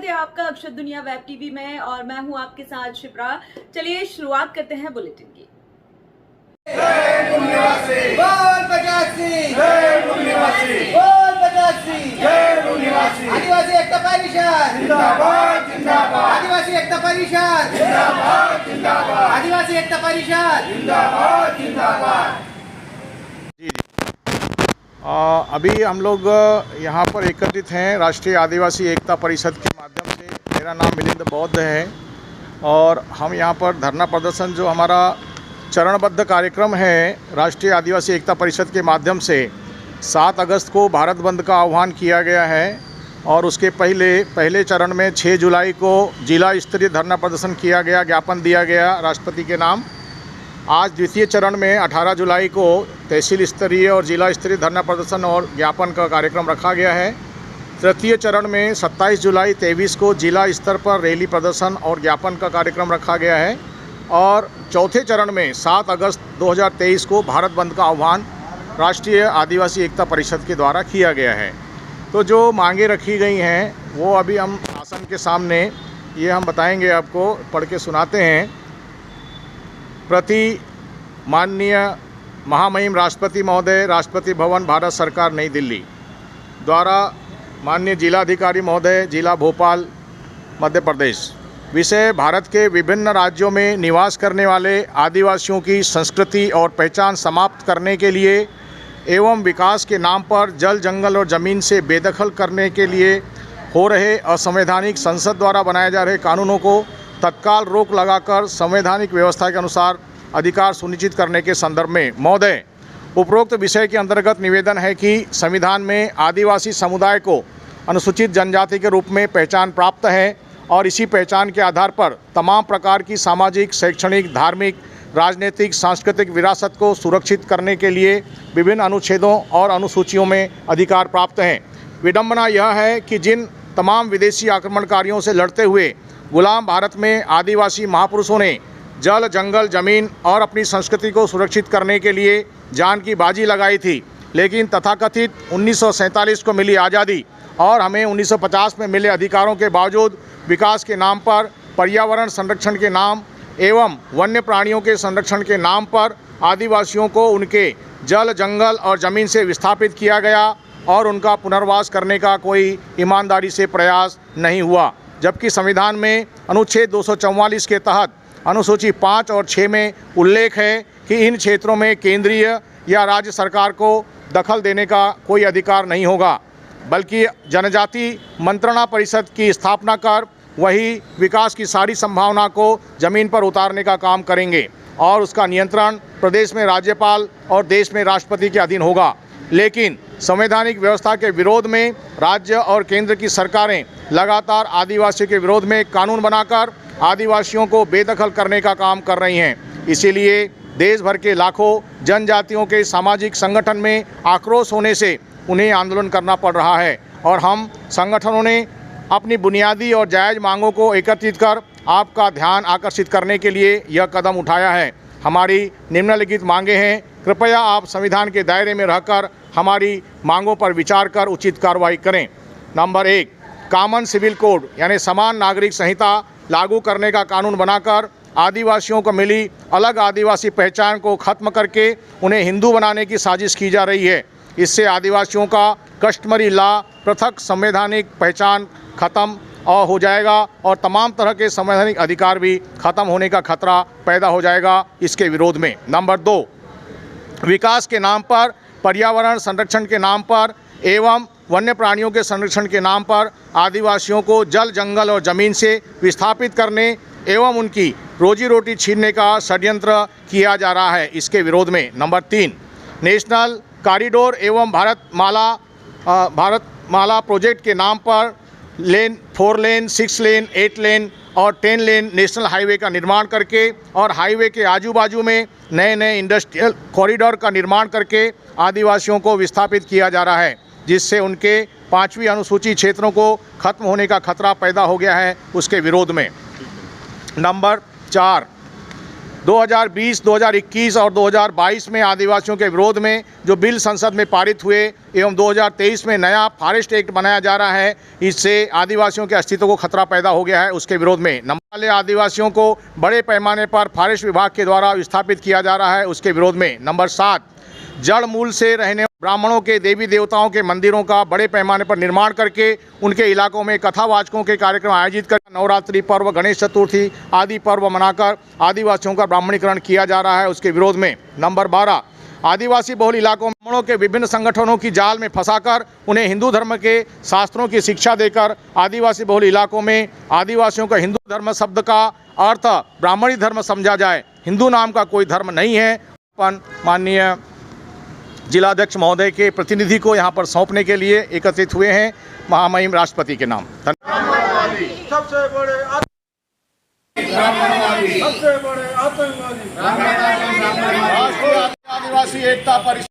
स्वागत है आपका अक्षत दुनिया वेब टीवी में और मैं हूं आपके साथ शिप्रा। चलिए शुरुआत करते हैं बुलेटिन की। आदिवासी एकता परिषद जिंदाबाद जिंदाबाद। आदिवासी एकता परिषद जिंदाबाद जिंदाबाद। आदिवासी एकता परिषद जिंदाबाद जिंदाबाद। अभी हम लोग यहाँ पर एकत्रित हैं राष्ट्रीय आदिवासी एकता परिषद के माध्यम से। मेरा नाम मिलिंद बौद्ध है और हम यहाँ पर धरना प्रदर्शन जो हमारा चरणबद्ध कार्यक्रम है राष्ट्रीय आदिवासी एकता परिषद के माध्यम से 7 अगस्त को भारत बंद का आह्वान किया गया है और उसके पहले चरण में 6 जुलाई को जिला स्तरीय धरना प्रदर्शन किया गया, ज्ञापन दिया गया राष्ट्रपति के नाम। आज द्वितीय चरण में 18 जुलाई को तहसील स्तरीय और जिला स्तरीय धरना प्रदर्शन और ज्ञापन का कार्यक्रम रखा गया है। तृतीय चरण में 27 जुलाई 23 को जिला स्तर पर रैली प्रदर्शन और ज्ञापन का कार्यक्रम रखा गया है और चौथे चरण में 7 अगस्त 2023 को भारत बंद का आह्वान राष्ट्रीय आदिवासी एकता परिषद के द्वारा किया गया है। तो जो मांगे रखी गई हैं वो अभी हम शासन के सामने ये हम बताएंगे, आपको पढ़ के सुनाते हैं। प्रति माननीय महामहिम राष्ट्रपति महोदय, राष्ट्रपति भवन, भारत सरकार, नई दिल्ली द्वारा माननीय जिलाधिकारी महोदय, जिला भोपाल, मध्य प्रदेश। विषय: भारत के विभिन्न राज्यों में निवास करने वाले आदिवासियों की संस्कृति और पहचान समाप्त करने के लिए एवं विकास के नाम पर जल, जंगल और ज़मीन से बेदखल करने के लिए हो रहे असंवैधानिक संसद द्वारा बनाए जा रहे कानूनों को तत्काल रोक लगाकर संवैधानिक व्यवस्था के अनुसार अधिकार सुनिश्चित करने के संदर्भ में महोदय, उपरोक्त विषय के अंतर्गत निवेदन है कि संविधान में आदिवासी समुदाय को अनुसूचित जनजाति के रूप में पहचान प्राप्त है और इसी पहचान के आधार पर तमाम प्रकार की सामाजिक, शैक्षणिक, धार्मिक, राजनीतिक, सांस्कृतिक विरासत को सुरक्षित करने के लिए विभिन्न अनुच्छेदों और अनुसूचियों में अधिकार प्राप्त हैं। विडंबना यह है कि जिन तमाम विदेशी आक्रमणकारियों से लड़ते हुए गुलाम भारत में आदिवासी महापुरुषों ने जल, जंगल, ज़मीन और अपनी संस्कृति को सुरक्षित करने के लिए जान की बाजी लगाई थी, लेकिन तथाकथित 1947 को मिली आज़ादी और हमें 1950 में मिले अधिकारों के बावजूद विकास के नाम पर, पर्यावरण संरक्षण के नाम एवं वन्य प्राणियों के संरक्षण के नाम पर आदिवासियों को उनके जल, जंगल और ज़मीन से विस्थापित किया गया और उनका पुनर्वास करने का कोई ईमानदारी से प्रयास नहीं हुआ। जबकि संविधान में अनुच्छेद 244 के तहत अनुसूची 5 और 6 में उल्लेख है कि इन क्षेत्रों में केंद्रीय या राज्य सरकार को दखल देने का कोई अधिकार नहीं होगा, बल्कि जनजाति मंत्रणा परिषद की स्थापना कर वही विकास की सारी संभावना को ज़मीन पर उतारने का काम करेंगे और उसका नियंत्रण प्रदेश में राज्यपाल और देश में राष्ट्रपति के अधीन होगा। लेकिन संवैधानिक व्यवस्था के विरोध में राज्य और केंद्र की सरकारें लगातार आदिवासियों के विरोध में कानून बनाकर आदिवासियों को बेदखल करने का काम कर रही हैं। इसीलिए देश भर के लाखों जनजातियों के सामाजिक संगठन में आक्रोश होने से उन्हें आंदोलन करना पड़ रहा है और हम संगठनों ने अपनी बुनियादी और जायज़ मांगों को एकत्रित कर आपका ध्यान आकर्षित करने के लिए यह कदम उठाया है। हमारी निम्नलिखित मांगे हैं। कृपया आप संविधान के दायरे में रहकर हमारी मांगों पर विचार कर उचित कार्रवाई करें। नंबर 1, कॉमन सिविल कोड यानी समान नागरिक संहिता लागू करने का कानून बनाकर आदिवासियों को मिली अलग आदिवासी पहचान को खत्म करके उन्हें हिंदू बनाने की साजिश की जा रही है। इससे आदिवासियों का कस्टमरी लॉ, पृथक संवैधानिक पहचान खत्म हो जाएगा और तमाम तरह के संवैधानिक अधिकार भी खत्म होने का खतरा पैदा हो जाएगा इसके विरोध में। नंबर 2, विकास के नाम पर, पर्यावरण संरक्षण के नाम पर एवं वन्य प्राणियों के संरक्षण के नाम पर आदिवासियों को जल, जंगल और ज़मीन से विस्थापित करने एवं उनकी रोजी रोटी छीनने का षड्यंत्र किया जा रहा है, इसके विरोध में। नंबर 3, नेशनल कॉरिडोर एवं भारत माला प्रोजेक्ट के नाम पर 4 लेन, 6 लेन, 8 लेन और 10 लेन नेशनल हाईवे का निर्माण करके और हाईवे के आजू बाजू में नए नए इंडस्ट्रियल कॉरिडोर का निर्माण करके आदिवासियों को विस्थापित किया जा रहा है, जिससे उनके 5वीं अनुसूची क्षेत्रों को खत्म होने का खतरा पैदा हो गया है, उसके विरोध में। नंबर 4, 2020, 2021 और 2022 में आदिवासियों के विरोध में जो बिल संसद में पारित हुए एवं 2023 में नया फॉरेस्ट एक्ट बनाया जा रहा है, इससे आदिवासियों के अस्तित्व को खतरा पैदा हो गया है। उसके विरोध में नंबर वाले आदिवासियों को बड़े पैमाने पर फॉरेस्ट विभाग के द्वारा विस्थापित किया जा रहा है, उसके विरोध में। नंबर 7, जड़ मूल से रहने ब्राह्मणों के देवी देवताओं के मंदिरों का बड़े पैमाने पर निर्माण करके उनके इलाकों में कथावाचकों के कार्यक्रम आयोजित कर नवरात्रि पर्व, गणेश चतुर्थी आदि पर्व मनाकर आदिवासियों का ब्राह्मणीकरण किया जा रहा है, उसके विरोध में। नंबर 12, आदिवासी बहुल इलाकों में ब्राह्मणों के विभिन्न संगठनों की जाल में फंसाकर उन्हें हिंदू धर्म के शास्त्रों की शिक्षा देकर आदिवासी बहुल इलाकों में आदिवासियों का हिंदू धर्म शब्द का अर्थ ब्राह्मणी धर्म समझा जाए। हिंदू नाम का कोई धर्म नहीं है। माननीय जिलाध्यक्ष महोदय के प्रतिनिधि को यहाँ पर सौंपने के लिए एकत्रित हुए हैं महामहिम राष्ट्रपति के नाम। सबसे बड़े आतंकवादी आदिवासी एकता परिषद